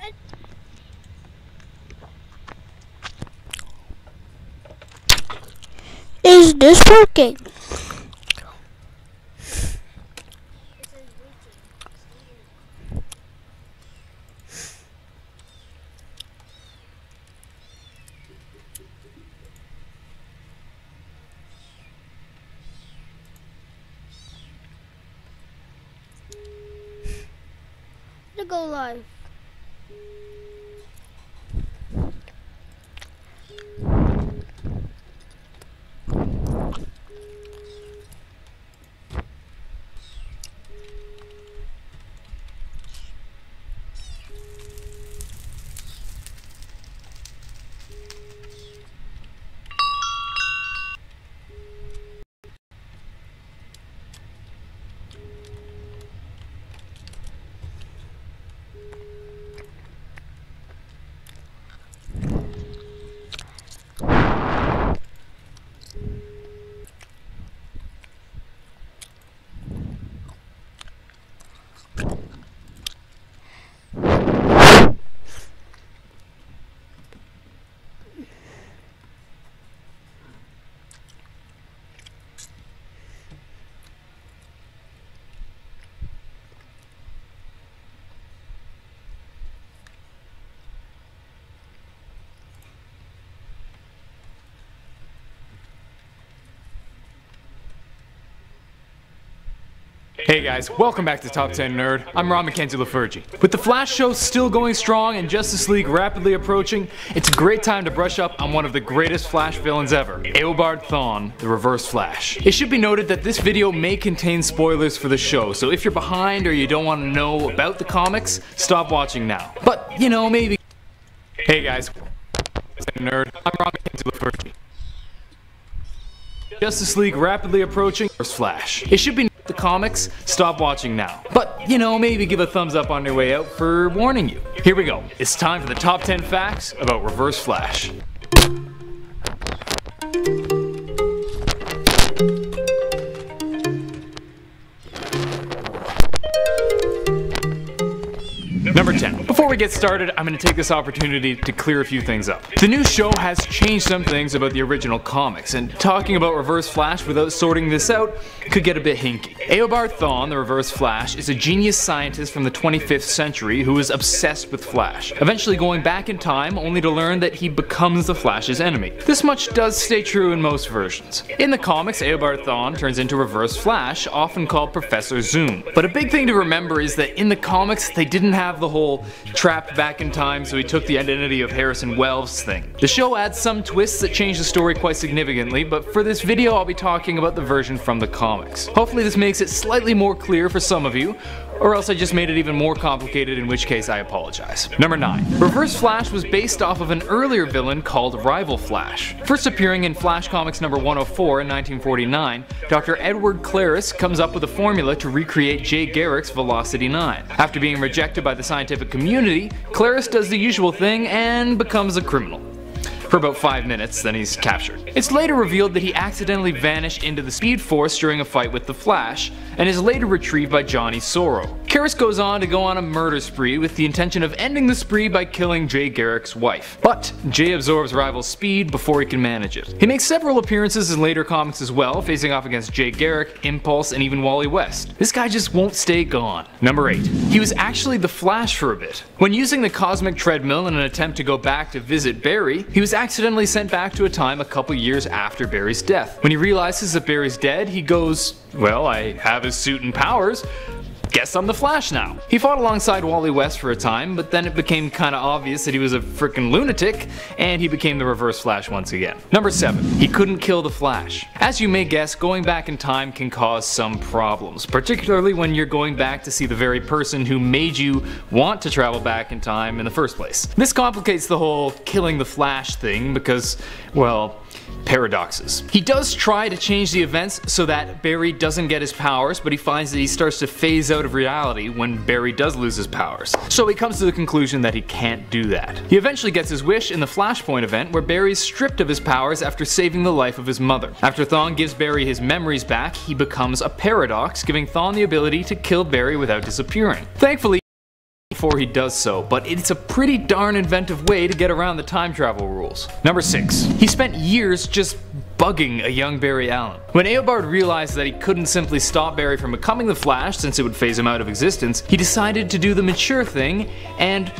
wait. Is this working? To go live. Hey guys, welcome back to Top 10 Nerd. I'm Ron Mackenzie Lafergie. With the Flash show still going strong and Justice League rapidly approaching, it's a great time to brush up on one of the greatest Flash villains ever, Eobard Thawne, the Reverse Flash. It should be noted that this video may contain spoilers for the show, so if you're behind or you don't want to know about the comics, stop watching now. But, you know, maybe... Hey guys, Nerd. I'm Ron Mackenzie Lafergie. Justice League rapidly approaching, Reverse Flash. It should be the comics, stop watching now. But, you know, maybe give a thumbs up on your way out for warning you. Here we go. It's time for the top 10 facts about Reverse Flash. Number 10. Before we get started, I'm going to take this opportunity to clear a few things up. The new show has changed some things about the original comics, and talking about Reverse Flash without sorting this out could get a bit hinky. Eobard Thawne, the Reverse Flash, is a genius scientist from the 25th century who is obsessed with Flash, eventually going back in time only to learn that he becomes the Flash's enemy. This much does stay true in most versions. In the comics, Eobard Thawne turns into Reverse Flash, often called Professor Zoom. But a big thing to remember is that in the comics, they didn't have the whole trapped back in time so he took the identity of Harrison Wells thing. The show adds some twists that change the story quite significantly, but for this video I'll be talking about the version from the comics. Hopefully this makes it slightly more clear for some of you, or else I just made it even more complicated, in which case I apologize. Number 9. Reverse Flash was based off of an earlier villain called Rival Flash. First appearing in Flash Comics number 104 in 1949, Dr. Edward Claris comes up with a formula to recreate Jay Garrick's Velocity 9. After being rejected by the scientific community, Claris does the usual thing and becomes a criminal. For about 5 minutes, then he's captured. It's later revealed that he accidentally vanished into the Speed Force during a fight with the Flash, and is later retrieved by Johnny Sorrow. Karras goes on to go on a murder spree with the intention of ending the spree by killing Jay Garrick's wife. But Jay absorbs Rival's speed before he can manage it. He makes several appearances in later comics as well, facing off against Jay Garrick, Impulse, and even Wally West. This guy just won't stay gone. Number 8. He was actually the Flash for a bit. When using the Cosmic Treadmill in an attempt to go back to visit Barry, he was accidentally sent back to a time a couple years after Barry's death. When he realizes that Barry's dead, he goes, well, I have his suit and powers. Guess I'm the Flash now. He fought alongside Wally West for a time, but then it became kinda obvious that he was a freaking lunatic, and he became the Reverse Flash once again. Number 7. He couldn't kill the Flash. As you may guess, going back in time can cause some problems, particularly when you're going back to see the very person who made you want to travel back in time in the first place. This complicates the whole killing the Flash thing because, well, paradoxes. He does try to change the events so that Barry doesn't get his powers, but he finds that he starts to phase out of reality when Barry does lose his powers. So he comes to the conclusion that he can't do that. He eventually gets his wish in the Flashpoint event where Barry is stripped of his powers after saving the life of his mother. After Thawne gives Barry his memories back, he becomes a paradox, giving Thawne the ability to kill Barry without disappearing. Thankfully, before he does so, but it's a pretty darn inventive way to get around the time travel rules. Number 6. He spent years just bugging a young Barry Allen. When Eobard realized that he couldn't simply stop Barry from becoming the Flash since it would phase him out of existence, he decided to do the mature thing and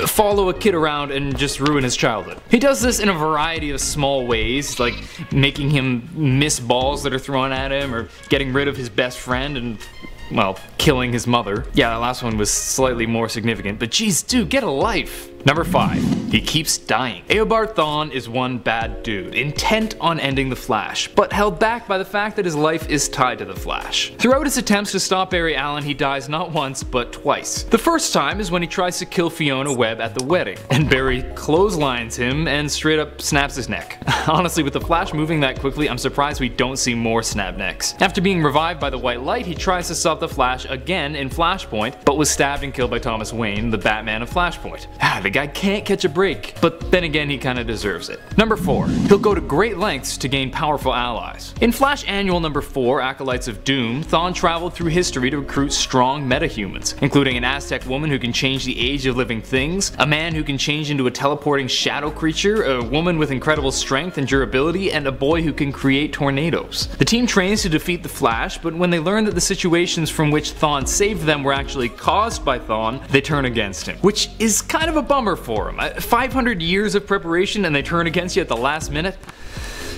follow a kid around and just ruin his childhood. He does this in a variety of small ways, like making him miss balls that are thrown at him, or getting rid of his best friend and, well, killing his mother. Yeah, that last one was slightly more significant, but geez, dude, get a life. Number 5. He keeps dying. Eobard Thawne is one bad dude, intent on ending the Flash, but held back by the fact that his life is tied to the Flash. Throughout his attempts to stop Barry Allen, he dies not once, but twice. The first time is when he tries to kill Fiona Webb at the wedding, and Barry clotheslines him and straight up snaps his neck. Honestly, with the Flash moving that quickly, I'm surprised we don't see more snap necks. After being revived by the white light, he tries to stop the Flash again in Flashpoint, but was stabbed and killed by Thomas Wayne, the Batman of Flashpoint. The guy can't catch a break, but then again he kinda deserves it. Number 4. He'll go to great lengths to gain powerful allies. In Flash Annual number 4, Acolytes of Doom, Thawne traveled through history to recruit strong metahumans, including an Aztec woman who can change the age of living things, a man who can change into a teleporting shadow creature, a woman with incredible strength and durability, and a boy who can create tornadoes. The team trains to defeat the Flash, but when they learn that the situations from which Thawne saved them were actually caused by Thawne, they turn against him, which is kind of a bummer for him. 500 years of preparation and they turn against you at the last minute?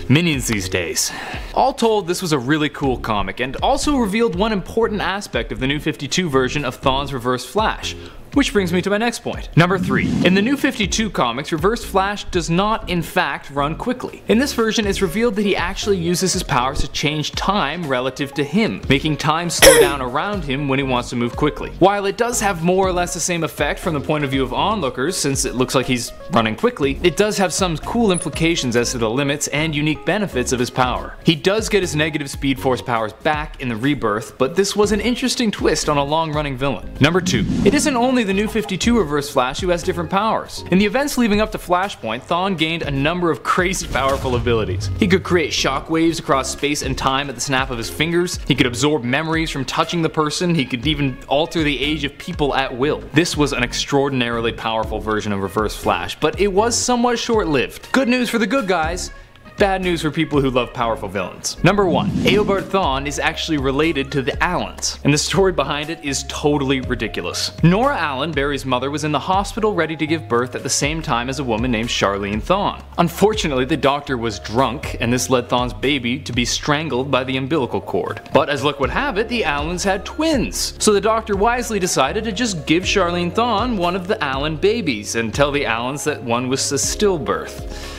Minions these days. All told, this was a really cool comic, and also revealed one important aspect of the New 52 version of Thawne's Reverse Flash. Which brings me to my next point. Number 3. In the New 52 comics, Reverse Flash does not in fact run quickly. In this version, it's revealed that he actually uses his powers to change time relative to him, making time slow down around him when he wants to move quickly. While it does have more or less the same effect from the point of view of onlookers, since it looks like he's running quickly, it does have some cool implications as to the limits and unique benefits of his power. He does get his negative Speed Force powers back in the Rebirth, but this was an interesting twist on a long-running villain. Number 2. It isn't only the New 52 Reverse Flash who has different powers. In the events leading up to Flashpoint, Thawne gained a number of crazy powerful abilities. He could create shockwaves across space and time at the snap of his fingers, he could absorb memories from touching the person, he could even alter the age of people at will. This was an extraordinarily powerful version of Reverse Flash, but it was somewhat short-lived. Good news for the good guys. Bad news for people who love powerful villains. Number 1. Eobard Thawne is actually related to the Allens, and the story behind it is totally ridiculous. Nora Allen, Barry's mother, was in the hospital ready to give birth at the same time as a woman named Charlene Thawne. Unfortunately, the doctor was drunk, and this led Thawne's baby to be strangled by the umbilical cord. But as luck would have it, the Allens had twins, so the doctor wisely decided to just give Charlene Thawne one of the Allen babies and tell the Allens that one was a stillbirth.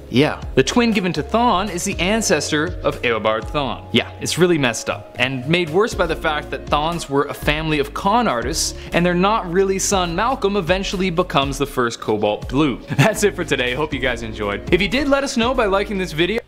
Yeah, the twin given to Thawne is the ancestor of Eobard Thawne. Yeah, it's really messed up, and made worse by the fact that Thawnes were a family of con artists, and their not really son Malcolm eventually becomes the first Cobalt Blue. That's it for today, hope you guys enjoyed. If you did, let us know by liking this video.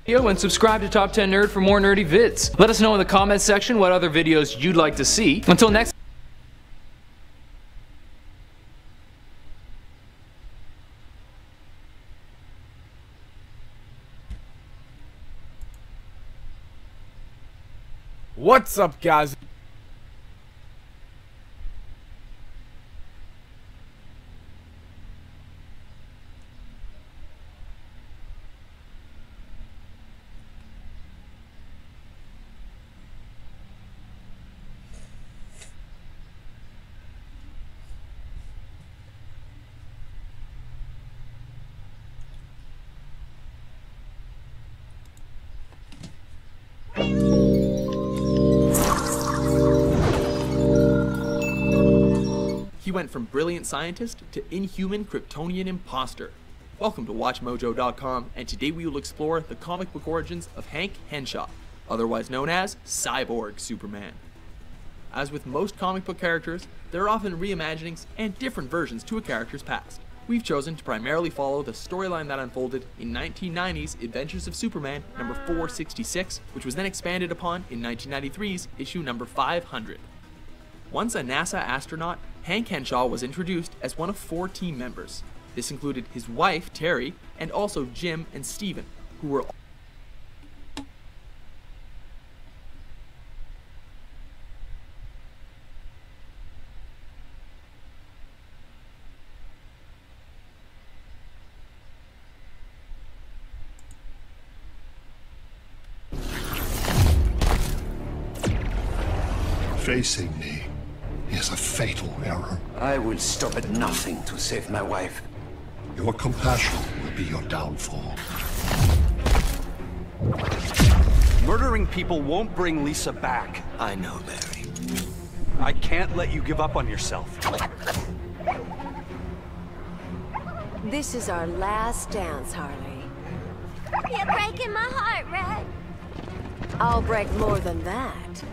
And subscribe to Top 10 Nerd for more nerdy vids. Let us know in the comments section what other videos you'd like to see. Until next What's up, guys? He went from brilliant scientist to inhuman Kryptonian imposter. Welcome to WatchMojo.com, and today we will explore the comic book origins of Hank Henshaw, otherwise known as Cyborg Superman. As with most comic book characters, there are often reimaginings and different versions to a character's past. We've chosen to primarily follow the storyline that unfolded in 1990's Adventures of Superman number 466, which was then expanded upon in 1993's issue number 500. Once a NASA astronaut, Hank Henshaw was introduced as one of 4 team members. This included his wife, Terry, and also Jim and Steven, who were Facing me is a fatal error. I will stop at nothing to save my wife. Your compassion will be your downfall. Murdering people won't bring Lisa back. I know, Larry. I can't let you give up on yourself. This is our last dance, Harley. You're breaking my heart, Red. I'll break more than that.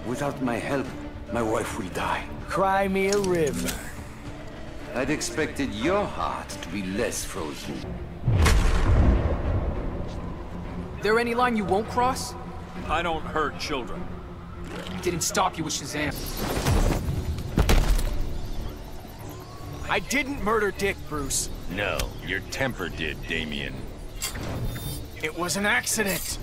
Without my help, my wife will die. Cry me a river. I'd expected your heart to be less frozen. There any line you won't cross? I don't hurt children. Didn't stop you with Shazam. I didn't murder Dick, Bruce. No, your temper did, Damien. It was an accident.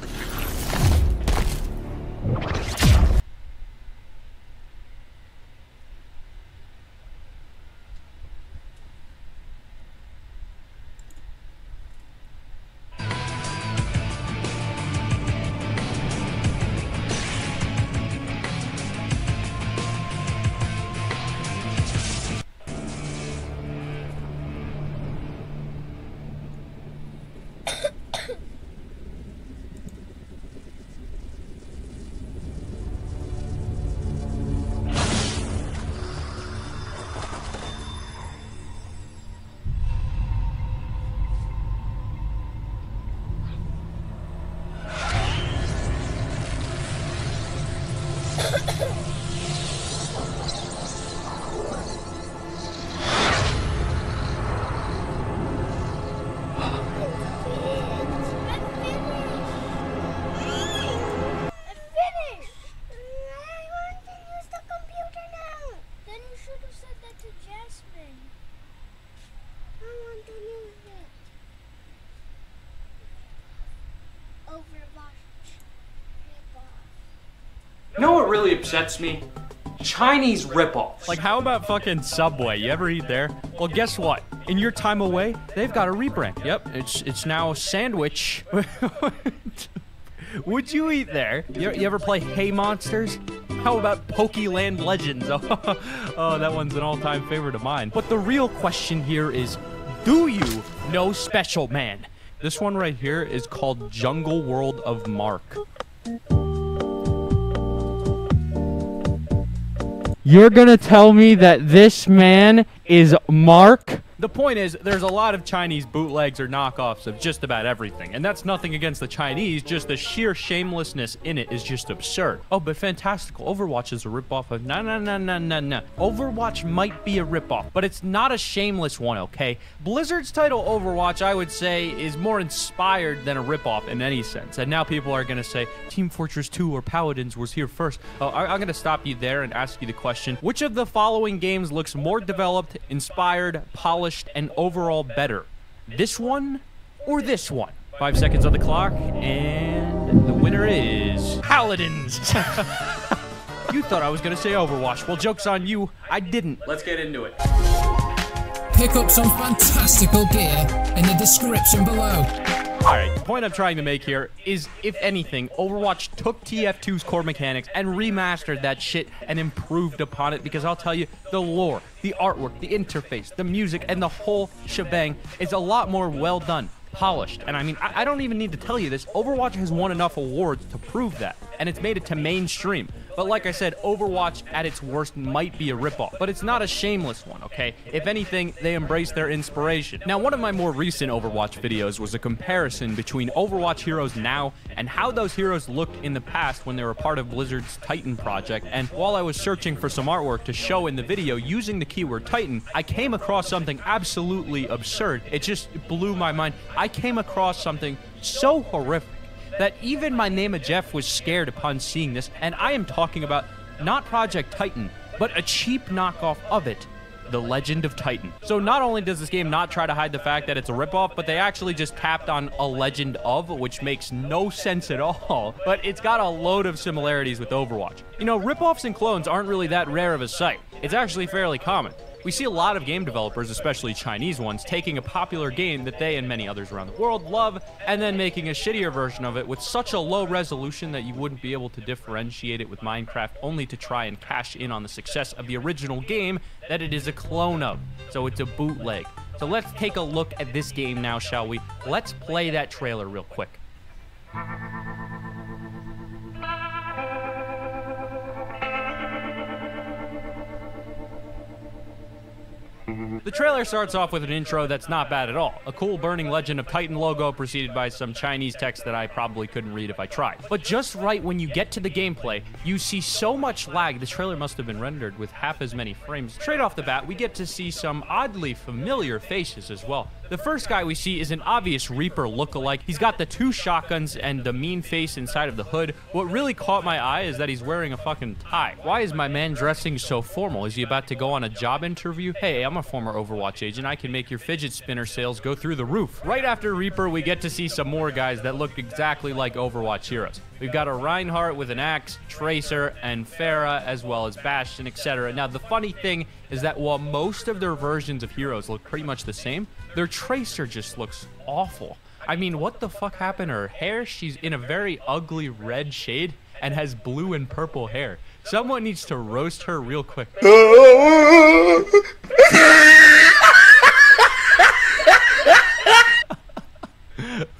You know what really upsets me? Chinese ripoffs. Like, how about fucking Subway? You ever eat there? Well, guess what? In your time away, they've got a rebrand. Yep, it's now Sandwich. Would you eat there? You ever play Hey Monsters? How about Pokeland Legends? Oh, that one's an all-time favorite of mine. But the real question here is, do you know Special Man? This one right here is called Jungle World of Mark. You're gonna tell me that this man is Mark? The point is, there's a lot of Chinese bootlegs or knockoffs of just about everything, and that's nothing against the Chinese, just the sheer shamelessness in it is just absurd. Oh, but fantastical. Overwatch is a ripoff of no. Overwatch might be a ripoff, but it's not a shameless one, okay? Blizzard's title Overwatch, I would say, is more inspired than a ripoff in any sense, and now people are gonna say, Team Fortress 2 or Paladins was here first. Oh, I'm gonna stop you there and ask you the question, which of the following games looks more developed, inspired, polished, and overall better? This one or this one? 5 seconds on the clock, and the winner is Paladins. You thought I was gonna say Overwatch. Well, joke's on you. I didn't. Let's get into it. Pick up some fantastical gear in the description below. Alright, the point I'm trying to make here is, if anything, Overwatch took TF2's core mechanics and remastered that shit and improved upon it, because I'll tell you, the lore, the artwork, the interface, the music, and the whole shebang is a lot more well done, polished. And I mean, I don't even need to tell you this, Overwatch has won enough awards to prove that, and it's made it to mainstream. But like I said, Overwatch at its worst might be a ripoff, but it's not a shameless one, okay? If anything, they embrace their inspiration. Now, one of my more recent Overwatch videos was a comparison between Overwatch heroes now and how those heroes looked in the past when they were part of Blizzard's Titan project. And while I was searching for some artwork to show in the video using the keyword Titan, I came across something absolutely absurd. It just blew my mind. I came across something so horrific that even my name of Jeff was scared upon seeing this, and I am talking about not Project Titan, but a cheap knockoff of it, The Legend of Titan. So not only does this game not try to hide the fact that it's a ripoff, but they actually just tapped on a Legend of, which makes no sense at all, but it's got a load of similarities with Overwatch. You know, ripoffs and clones aren't really that rare of a sight. It's actually fairly common. We see a lot of game developers, especially Chinese ones, taking a popular game that they and many others around the world love, and then making a shittier version of it with such a low resolution that you wouldn't be able to differentiate it with Minecraft, only to try and cash in on the success of the original game that it is a clone of. So it's a bootleg. So let's take a look at this game now, shall we? Let's play that trailer real quick. The trailer starts off with an intro that's not bad at all. A cool burning Legend of Titan logo preceded by some Chinese text that I probably couldn't read if I tried. But just right when you get to the gameplay, you see so much lag, the trailer must have been rendered with half as many frames. Straight off the bat, we get to see some oddly familiar faces as well. The first guy we see is an obvious Reaper lookalike. He's got the 2 shotguns and the mean face inside of the hood. What really caught my eye is that he's wearing a fucking tie. Why is my man dressing so formal? Is he about to go on a job interview? Hey, I'm a former Overwatch agent. I can make your fidget spinner sales go through the roof. Right after Reaper, we get to see some more guys that look exactly like Overwatch heroes. We've got a Reinhardt with an axe, Tracer, and Pharah, as well as Bastion, etc. Now, the funny thing is that while most of their versions of heroes look pretty much the same, their Tracer just looks awful. I mean, what the fuck happened to her hair? She's in a very ugly red shade and has blue and purple hair. Someone needs to roast her real quick.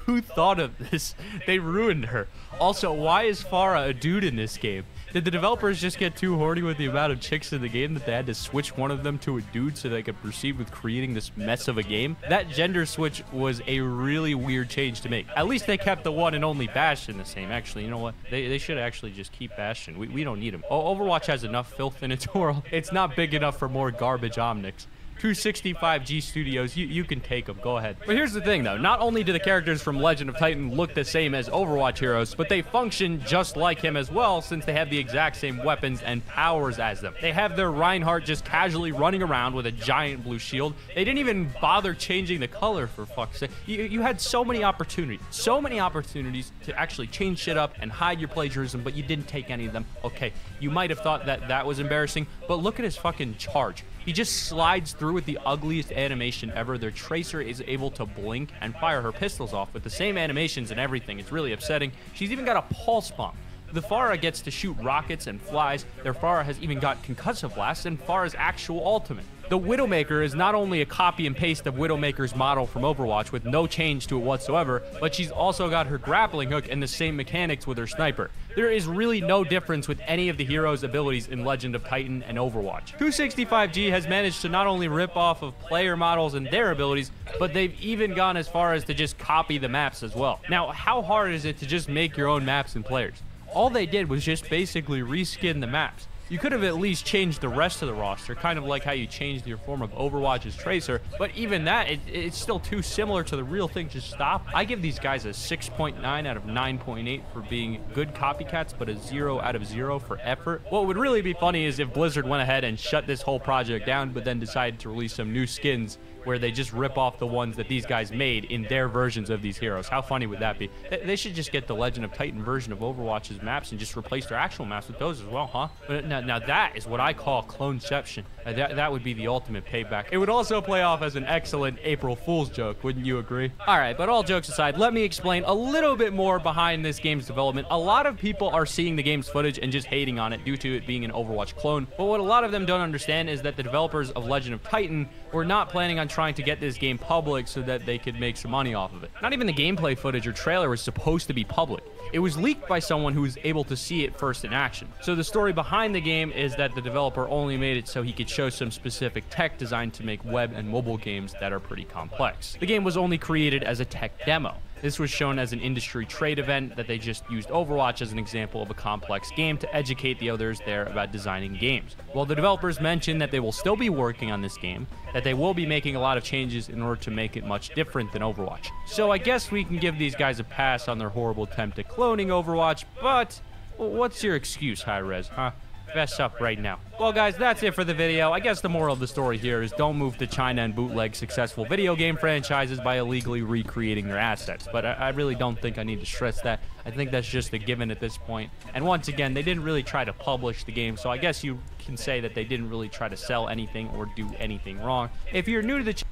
Who thought of this? They ruined her. Also, why is Pharah a dude in this game? Did the developers just get too horny with the amount of chicks in the game that they had to switch one of them to a dude so they could proceed with creating this mess of a game? That gender switch was a really weird change to make. At least they kept the one and only Bastion the same. Actually, you know what? They should actually just keep Bastion. We don't need him. Oh, Overwatch has enough filth in its world. It's not big enough for more garbage Omnics. 265G Studios, you can take them, go ahead. But here's the thing though, not only do the characters from Legend of Titan look the same as Overwatch heroes, but they function just like him as well, since they have the exact same weapons and powers as them. They have their Reinhardt just casually running around with a giant blue shield. They didn't even bother changing the color, for fuck's sake. You had so many opportunities to actually change shit up and hide your plagiarism, but you didn't take any of them. Okay, you might have thought that that was embarrassing, but look at his fucking charge. He just slides through with the ugliest animation ever. Their Tracer is able to blink and fire her pistols off with the same animations and everything. It's really upsetting. She's even got a pulse bomb. The Pharah gets to shoot rockets and flies. Their Pharah has even got concussive blasts and Pharah's actual ultimate. The Widowmaker is not only a copy and paste of Widowmaker's model from Overwatch with no change to it whatsoever, but she's also got her grappling hook and the same mechanics with her sniper. There is really no difference with any of the heroes' abilities in Legend of Titan and Overwatch. 265G has managed to not only rip off of player models and their abilities, but they've even gone as far as to just copy the maps as well. Now, how hard is it to just make your own maps and players? All they did was just basically reskin the maps. You could have at least changed the rest of the roster, kind of like how you changed your form of Overwatch's Tracer, but even that, it's still too similar to the real thing to stop. I give these guys a 6.9 out of 9.8 for being good copycats, but a 0 out of 0 for effort. What would really be funny is if Blizzard went ahead and shut this whole project down, but then decided to release some new skins where they just rip off the ones that these guys made in their versions of these heroes. How funny would that be? They should just get the Legend of Titan version of Overwatch's maps and just replace their actual maps with those as well, huh? But now that is what I call cloneception. That would be the ultimate payback. It would also play off as an excellent April Fool's joke, wouldn't you agree? Alright, but all jokes aside, let me explain a little bit more behind this game's development. A lot of people are seeing the game's footage and just hating on it due to it being an Overwatch clone, but what a lot of them don't understand is that the developers of Legend of Titan were not planning on trying to get this game public so that they could make some money off of it. Not even the gameplay footage or trailer was supposed to be public. It was leaked by someone who was able to see it first in action. So the story behind the game is that the developer only made it so he could show some specific tech designed to make web and mobile games that are pretty complex. The game was only created as a tech demo. This was shown as an industry trade event that they just used Overwatch as an example of a complex game to educate the others there about designing games. While the developers mentioned that they will still be working on this game, that they will be making a lot of changes in order to make it much different than Overwatch. So I guess we can give these guys a pass on their horrible attempt at cloning Overwatch, but what's your excuse, Hi-Rez, huh? Fess up right now. Well, guys, that's it for the video. I guess the moral of the story here is don't move to China and bootleg successful video game franchises by illegally recreating their assets. But I really don't think I need to stress that. I think that's just a given at this point. And once again, they didn't really try to publish the game, so I guess you can say that they didn't really try to sell anything or do anything wrong. If you're new to the channel,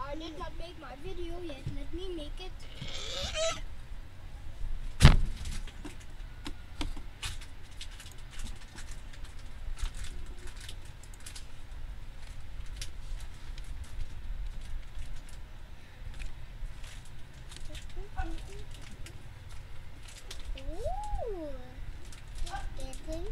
I did not make my video yet. Let me make it. Ooh, that thing.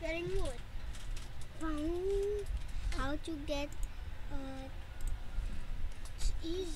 Getting wood. How to get it's easy.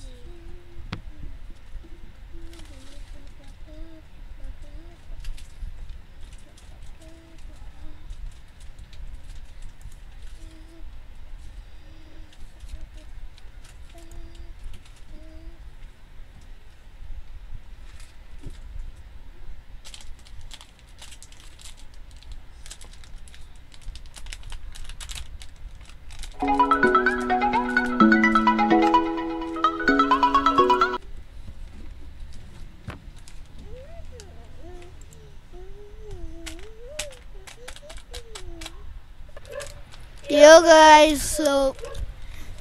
Yo guys, so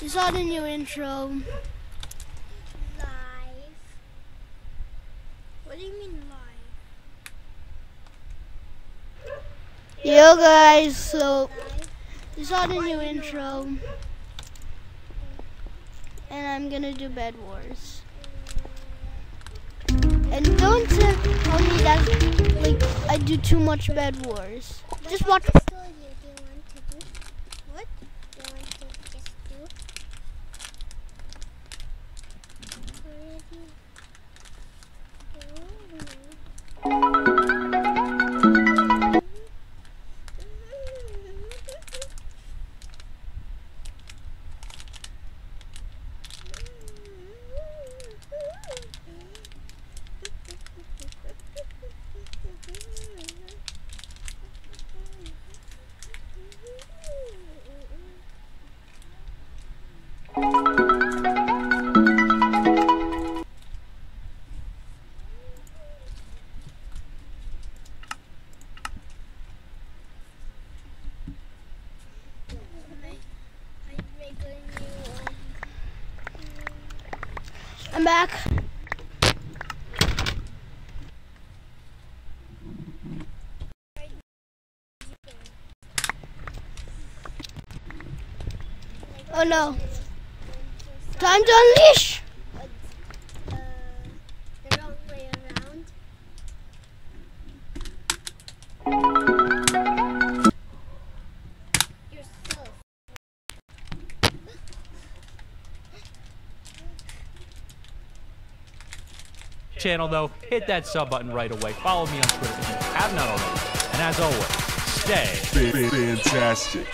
you saw the new intro. Live. What do you mean live? Yo guys, so you saw the new intro. And I'm gonna do Bed Wars. And don't tell me that like I do too much Bed Wars. Just watch. I'm back. Oh no. Time to unleash! The wrong way around. You're so... Channel though, hit that sub button right away. Follow me on Twitter if you have not already. And as always, stay fantastic.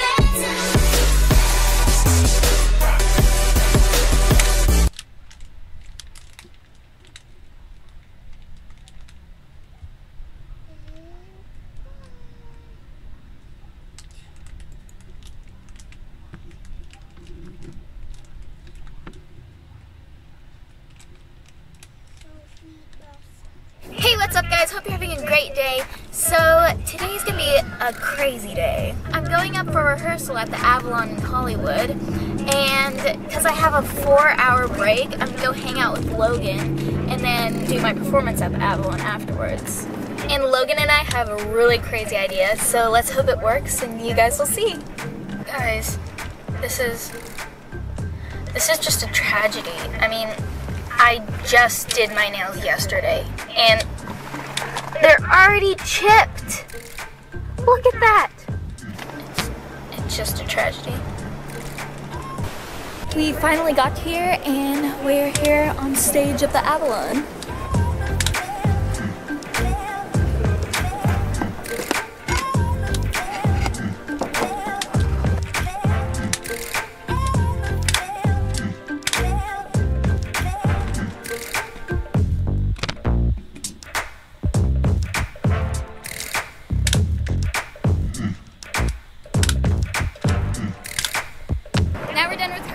Hey, what's up guys? Hope you're having a great day. So today's gonna be a crazy day. I'm going up for rehearsal at the Avalon in Hollywood, and because I have a 4-hour break, I'm gonna go hang out with Logan and then do my performance at the Avalon afterwards. And Logan and I have a really crazy idea, so let's hope it works and you guys will see. Guys, this is just a tragedy. I mean, I just did my nails yesterday, and they're already chipped. Look at that. It's just a tragedy. We finally got here, and we're here on stage at the Avalon.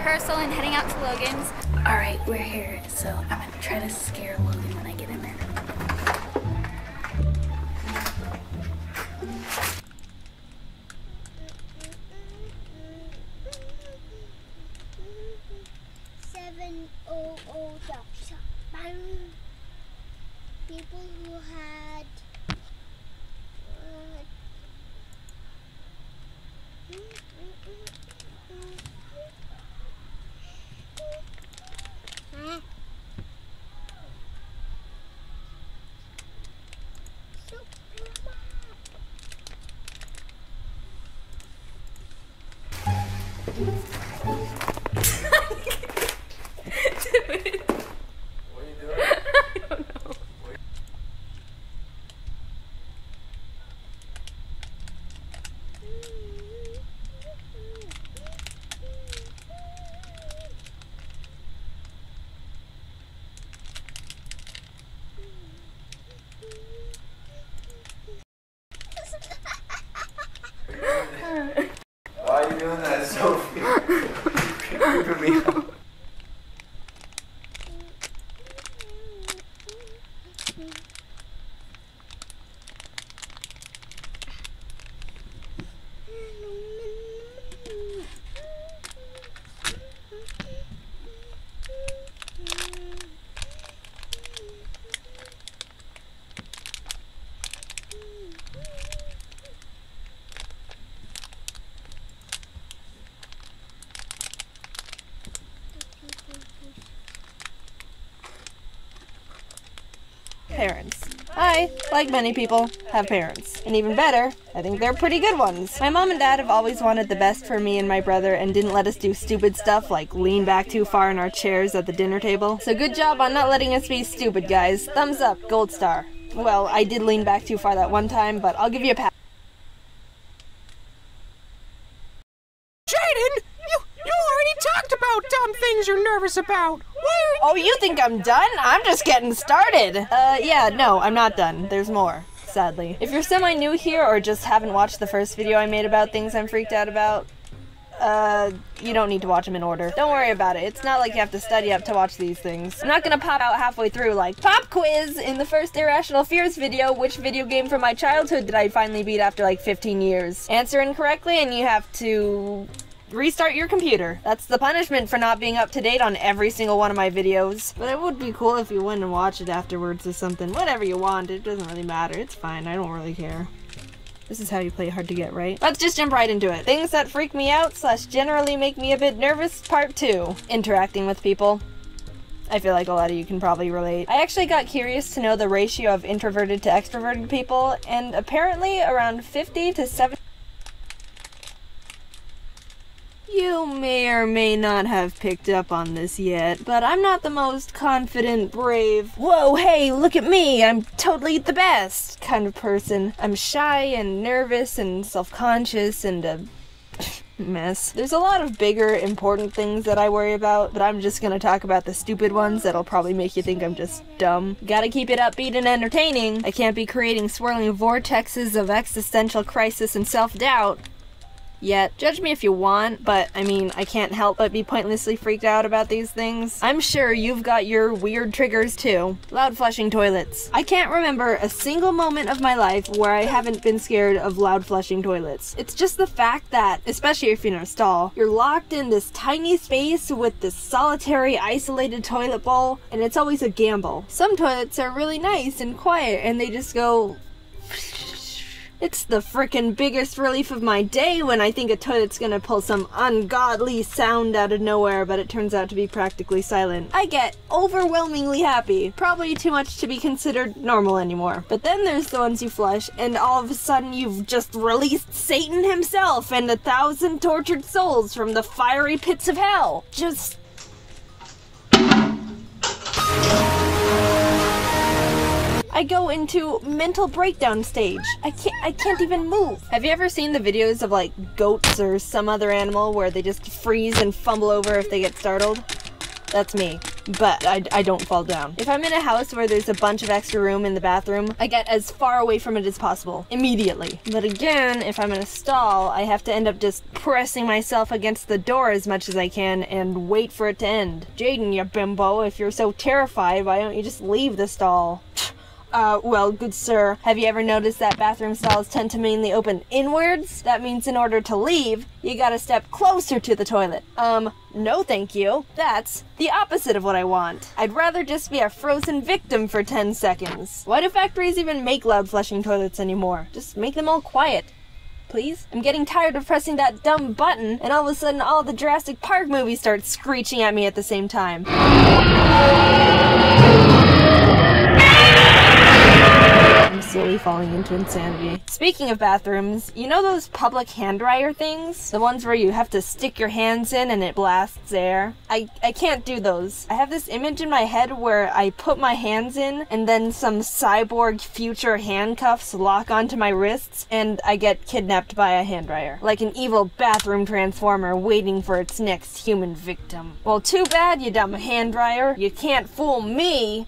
Rehearsal and heading out to Logan's. Alright, we're here, so I'm gonna try to scare Logan when I get in there. People who had Why are you doing that, Sophie? You're creeping me out. Parents. I, like many people, have parents. And even better, I think they're pretty good ones. My mom and dad have always wanted the best for me and my brother and didn't let us do stupid stuff like lean back too far in our chairs at the dinner table. So good job on not letting us be stupid, guys. Thumbs up, gold star. Well, I did lean back too far that one time, but I'll give you a pat. Jaden! You already talked about dumb things you're nervous about. Oh, you think I'm done? I'm just getting started. Yeah, no, I'm not done. There's more, sadly. If you're semi-new here or just haven't watched the first video I made about things I'm freaked out about, you don't need to watch them in order. Don't worry about it. It's not like you have to study up to watch these things. I'm not gonna pop out halfway through like, pop quiz in the first Irrational Fears video, which video game from my childhood did I finally beat after like 15 years? Answer incorrectly and you have to restart your computer. That's the punishment for not being up to date on every single one of my videos. But it would be cool if you went and watched it afterwards or something. Whatever you want, it doesn't really matter. It's fine, I don't really care. This is how you play Hard to Get, right? Let's just jump right into it. Things that freak me out / generally make me a bit nervous, part 2. Interacting with people. I feel like a lot of you can probably relate. I actually got curious to know the ratio of introverted to extroverted people, and apparently around 50 to 70. You may or may not have picked up on this yet, but I'm not the most confident, brave, whoa, hey, look at me, I'm totally the best kind of person. I'm shy and nervous and self-conscious and a mess. There's a lot of bigger, important things that I worry about, but I'm just gonna talk about the stupid ones that'll probably make you think I'm just dumb. Gotta keep it upbeat and entertaining. I can't be creating swirling vortexes of existential crisis and self-doubt. Yet. Judge me if you want, but I mean, I can't help but be pointlessly freaked out about these things. I'm sure you've got your weird triggers too. Loud flushing toilets. I can't remember a single moment of my life where I haven't been scared of loud flushing toilets. It's just the fact that, especially if you're in a stall, you're locked in this tiny space with this solitary, isolated toilet bowl, and it's always a gamble. Some toilets are really nice and quiet, and they just go... It's the frickin' biggest relief of my day when I think a toilet's gonna pull some ungodly sound out of nowhere, but it turns out to be practically silent. I get overwhelmingly happy. Probably too much to be considered normal anymore. But then there's the ones you flush, and all of a sudden you've just released Satan himself and 1,000 tortured souls from the fiery pits of hell. Just... I go into mental breakdown stage. I can't even move. Have you ever seen the videos of like goats or some other animal where they just freeze and fumble over if they get startled? That's me. But I don't fall down. If I'm in a house where there's a bunch of extra room in the bathroom, I get as far away from it as possible, immediately. But again, if I'm in a stall, I have to end up just pressing myself against the door as much as I can and wait for it to end. Jaden, you bimbo, if you're so terrified, why don't you just leave the stall? Well, good sir, have you ever noticed that bathroom stalls tend to mainly open inwards? That means in order to leave, you gotta step closer to the toilet. No thank you. That's the opposite of what I want. I'd rather just be a frozen victim for 10 seconds. Why do factories even make loud flushing toilets anymore? Just make them all quiet. Please? I'm getting tired of pressing that dumb button, and all of a sudden all the Jurassic Park movies start screeching at me at the same time. I'm slowly falling into insanity. Speaking of bathrooms, you know those public hand dryer things? The ones where you have to stick your hands in and it blasts air? I can't do those. I have this image in my head where I put my hands in and then some cyborg future handcuffs lock onto my wrists and I get kidnapped by a hand dryer. Like an evil bathroom transformer waiting for its next human victim. Well, too bad, you dumb hand dryer. You can't fool me.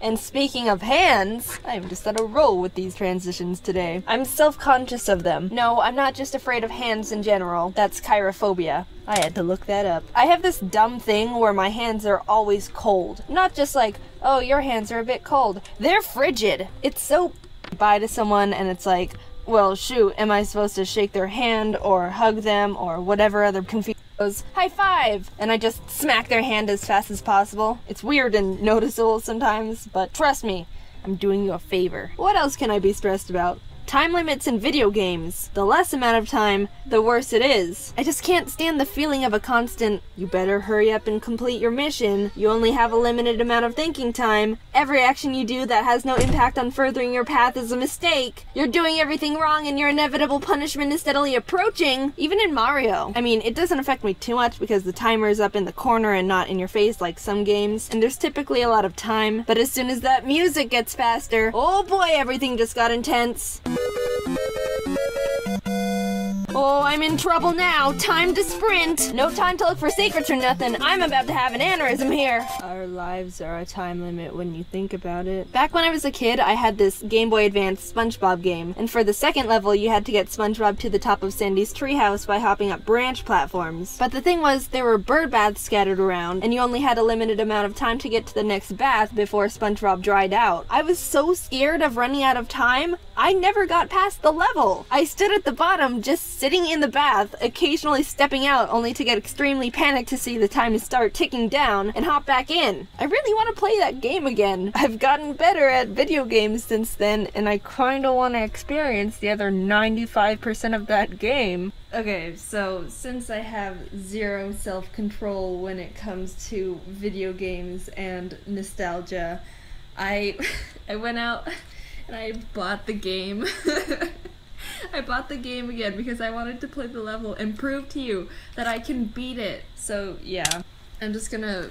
And speaking of hands, I'm just on a roll with these transitions today. I'm self-conscious of them. No, I'm not just afraid of hands in general. That's chirophobia. I had to look that up. I have this dumb thing where my hands are always cold. Not just like, oh, your hands are a bit cold. They're frigid. It's so bye to someone and it's like, well, shoot, am I supposed to shake their hand or hug them or whatever other confusing goes, high five! And I just smack their hand as fast as possible. It's weird and noticeable sometimes, but trust me, I'm doing you a favor. What else can I be stressed about? Time limits in video games. The less amount of time, the worse it is. I just can't stand the feeling of a constant, you better hurry up and complete your mission, you only have a limited amount of thinking time, every action you do that has no impact on furthering your path is a mistake, you're doing everything wrong and your inevitable punishment is steadily approaching. Even in Mario. I mean, it doesn't affect me too much because the timer is up in the corner and not in your face like some games, and there's typically a lot of time, but as soon as that music gets faster, oh boy, everything just got intense. Oh, I'm in trouble now. Time to sprint. No time to look for secrets or nothing. I'm about to have an aneurysm here. Our lives are a time limit when you think about it. Back when I was a kid, I had this Game Boy Advance SpongeBob game, and for the second level, you had to get SpongeBob to the top of Sandy's treehouse by hopping up branch platforms. But the thing was, there were bird baths scattered around, and you only had a limited amount of time to get to the next bath before SpongeBob dried out. I was so scared of running out of time, I never got past the level. I stood at the bottom, just sitting in the bath, occasionally stepping out only to get extremely panicked to see the time start ticking down and hop back in. I really want to play that game again. I've gotten better at video games since then, and I kinda want to experience the other 95% of that game. Okay, so since I have zero self-control when it comes to video games and nostalgia, I went out and I bought the game. I bought the game again because I wanted to play the level and prove to you that I can beat it. So yeah, I'm just gonna...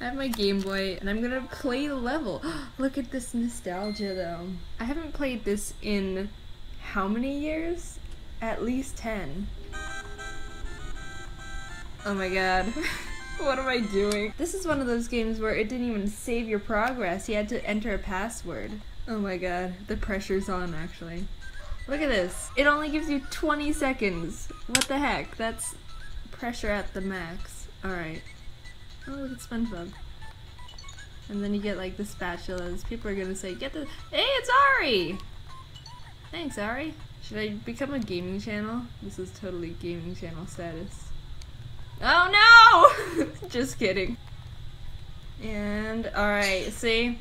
I have my Game Boy and I'm gonna play the level. Look at this nostalgia though. I haven't played this in how many years? At least 10. Oh my god. What am I doing? This is one of those games where it didn't even save your progress. You had to enter a password. Oh my god, the pressure's on actually. Look at this. It only gives you 20 seconds. What the heck? That's pressure at the max. Alright. Oh, look at SpongeBob. And then you get like the spatulas. People are gonna say, get the— hey, it's Ari! Thanks, Ari. Should I become a gaming channel? This is totally gaming channel status. Oh no! Just kidding. And, alright, see?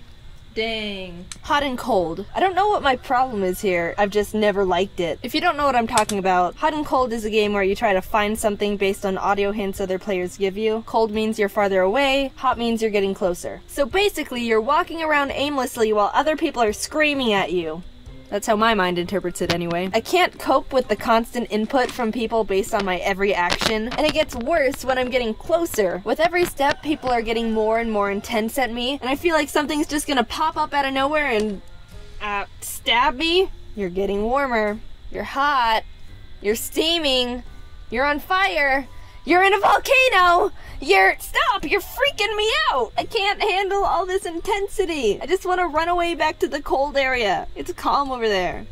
Dang. Hot and cold. I don't know what my problem is here. I've just never liked it. If you don't know what I'm talking about, Hot and Cold is a game where you try to find something based on audio hints other players give you. Cold means you're farther away, hot means you're getting closer. So basically, you're walking around aimlessly while other people are screaming at you. That's how my mind interprets it anyway. I can't cope with the constant input from people based on my every action, and it gets worse when I'm getting closer. With every step, people are getting more and more intense at me, and I feel like something's just gonna pop up out of nowhere and stab me. You're getting warmer. You're hot. You're steaming. You're on fire. You're in a volcano! Stop! You're freaking me out! I can't handle all this intensity! I just want to run away back to the cold area. It's calm over there.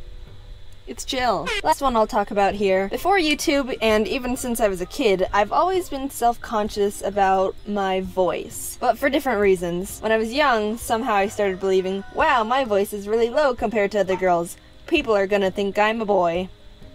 It's chill. Last one I'll talk about here. Before YouTube, and even since I was a kid, I've always been self-conscious about my voice. But for different reasons. When I was young, somehow I started believing, wow, my voice is really low compared to other girls. People are gonna think I'm a boy.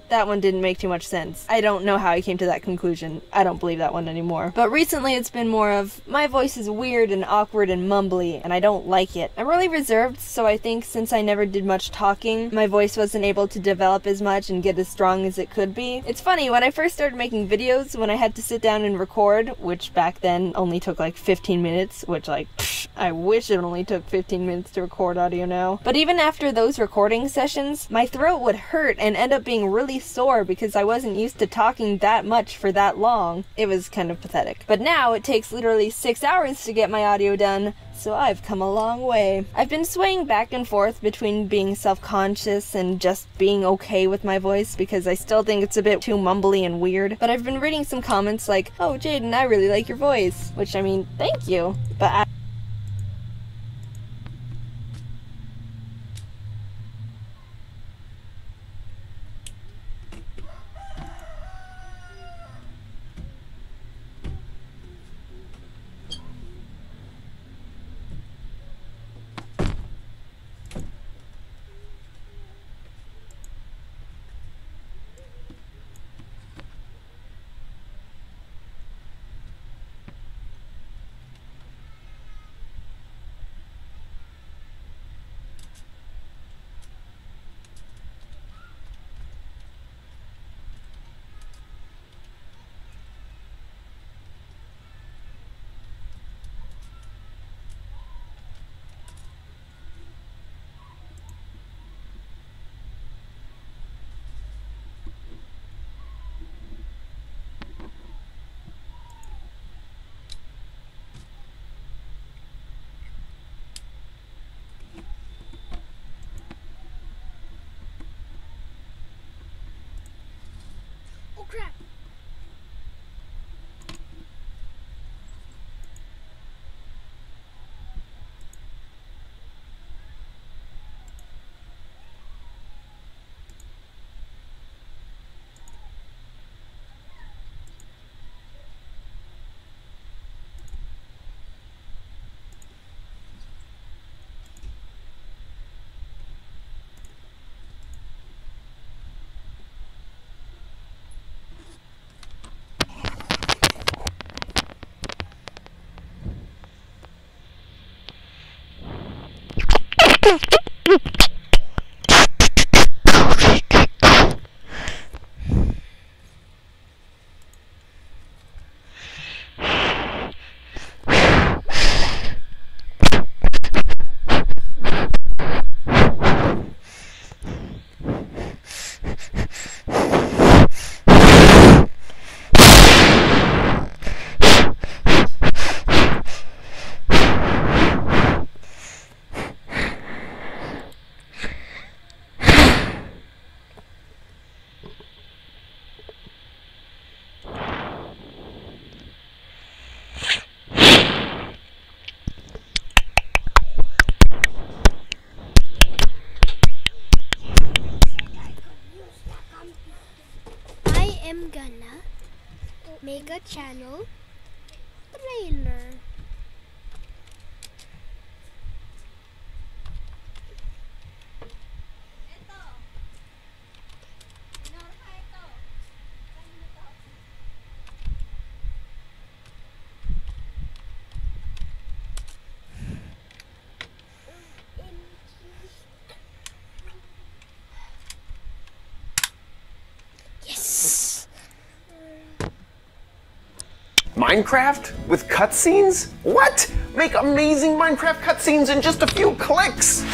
That one didn't make too much sense. I don't know how I came to that conclusion. I don't believe that one anymore. But recently it's been more of, my voice is weird and awkward and mumbly, and I don't like it. I'm really reserved, so I think since I never did much talking, my voice wasn't able to develop as much and get as strong as it could be. It's funny, when I first started making videos, when I had to sit down and record, which back then only took like 15 minutes, which like, I wish it only took 15 minutes to record audio now. But even after those recording sessions, my throat would hurt and end up being really sore because I wasn't used to talking that much for that long. It was kind of pathetic. But now it takes literally 6 hours to get my audio done, so I've come a long way. I've been swaying back and forth between being self-conscious and just being okay with my voice because I still think it's a bit too mumbly and weird. But I've been reading some comments like, oh Jaden, I really like your voice. Which, I mean, thank you. But crap. I'm gonna make a channel trailer. Minecraft with cutscenes? What? Make amazing Minecraft cutscenes in just a few clicks!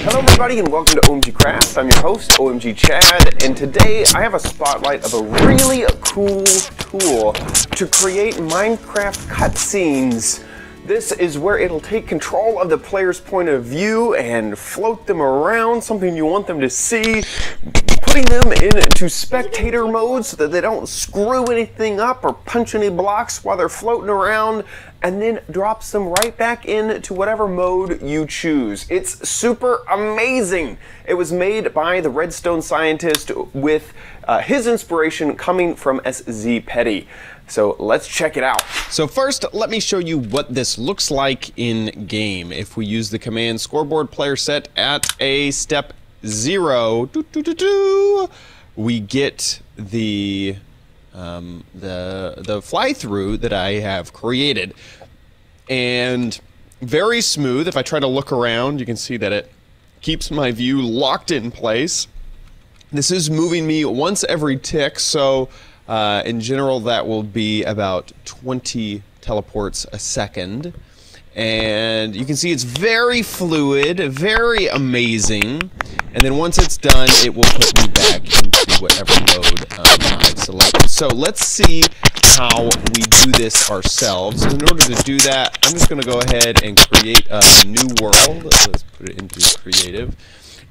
Hello everybody and welcome to OMG Craft. I'm your host, OMG Chad, and today I have a spotlight of a really cool tool to create Minecraft cutscenes. This is where it'll take control of the player's point of view and float them around, something you want them to see, putting them into spectator mode so that they don't screw anything up or punch any blocks while they're floating around, and then drops them right back into whatever mode you choose. It's super amazing. It was made by the Redstone Scientist with his inspiration coming from SZ Petty. So let's check it out. So first, let me show you what this looks like in game. If we use the command scoreboard player set at a step 0, we get the fly through that I have created, and very smooth. If I try to look around, you can see that it keeps my view locked in place. This is moving me once every tick, so in general that will be about 20 teleports a second. And you can see it's very fluid, very amazing. And then once it's done, it will put me back into whatever mode I've selected. So let's see how we do this ourselves. In order to do that, I'm just going to go ahead and create a new world. Let's put it into creative.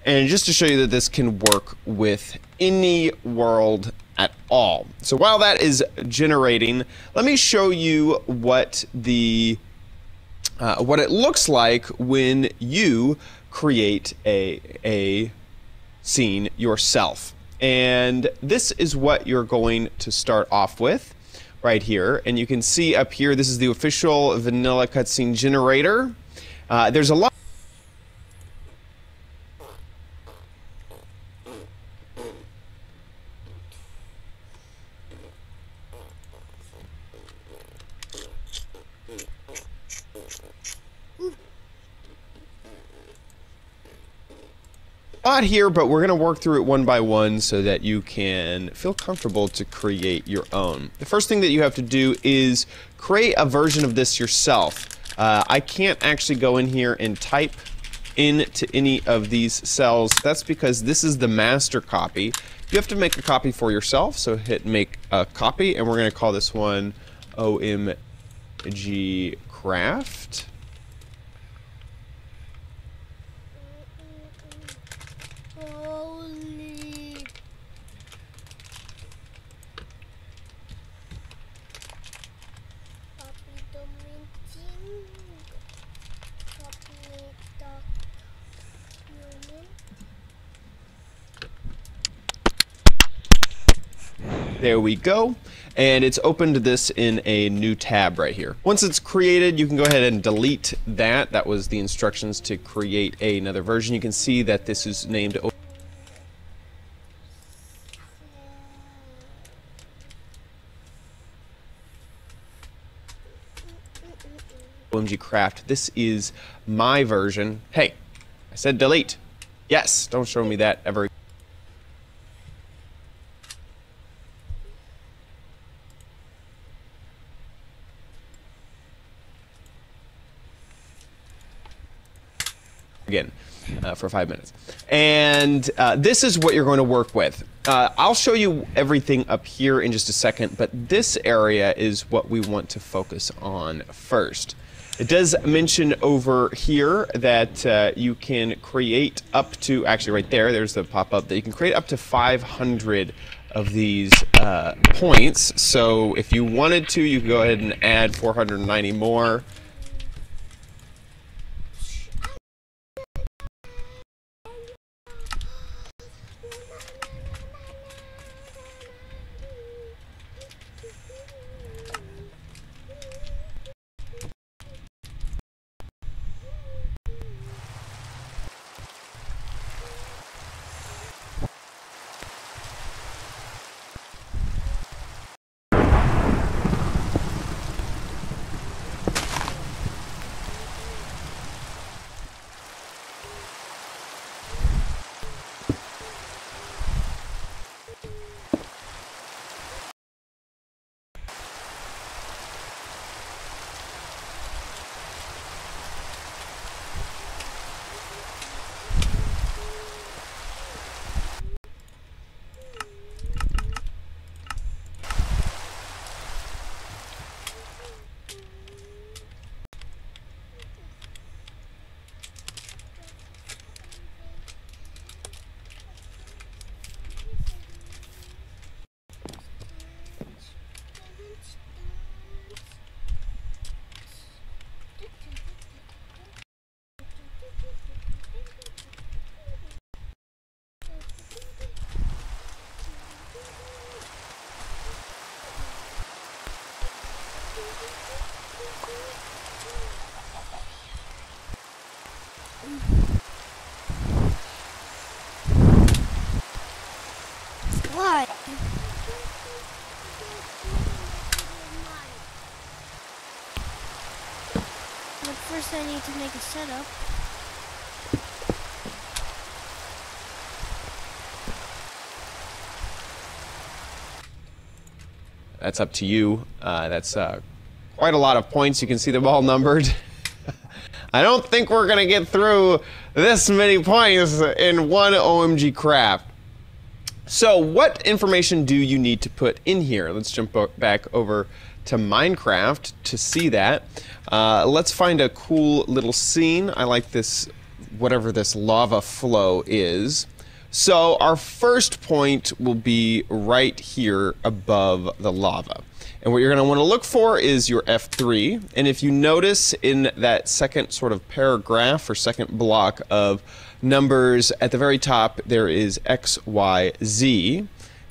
And just to show you that this can work with any world at all. So while that is generating, let me show you what what it looks like when you create a scene yourself. And this is what you're going to start off with right here. And you can see up here, this is the official vanilla cutscene generator. There's a lot. Here, but we're going to work through it one by one so that you can feel comfortable to create your own. The first thing that you have to do is create a version of this yourself. I can't actually go in here and type into any of these cells. That's because this is the master copy. You have to make a copy for yourself, so hit make a copy, and we're going to call this one OMG Craft. There we go. And it's opened this in a new tab right here. Once it's created, you can go ahead and delete that. That was the instructions to create another version. You can see that this is named OMG Craft. This is my version. Hey, I said delete. Yes, don't show me that ever. Again. For 5 minutes. And this is what you're going to work with. I'll show you everything up here in just a second, but this area is what we want to focus on first. It does mention over here that you can create up to, actually right there, there's the pop-up, that you can create up to 500 of these points. So if you wanted to, you could go ahead and add 490 more. What? But first I need to make a setup. That's up to you. That's quite a lot of points. You can see them all numbered. I don't think we're gonna get through this many points in one OMG Craft. So what information do you need to put in here? Let's jump back over to Minecraft to see that. Let's find a cool little scene. I like this, whatever this lava flow is. So our first point will be right here above the lava. And what you're going to want to look for is your F3. And if you notice in that second sort of paragraph or second block of numbers at the very top, there is X, Y, Z.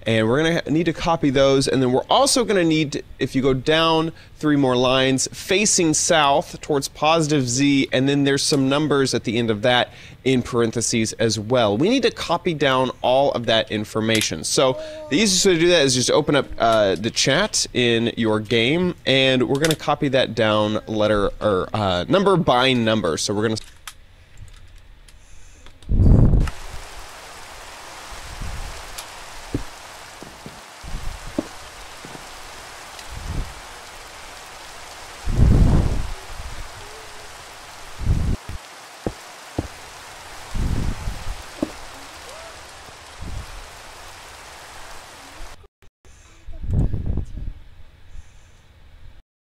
And we're going to need to copy those. And then we're also going to need, if you go down 3 more lines, facing south towards positive Z, and then there's some numbers at the end of that in parentheses as well. We need to copy down all of that information. So the easiest way to do that is just open up the chat in your game, and we're going to copy that down letter or number by number. So we're going to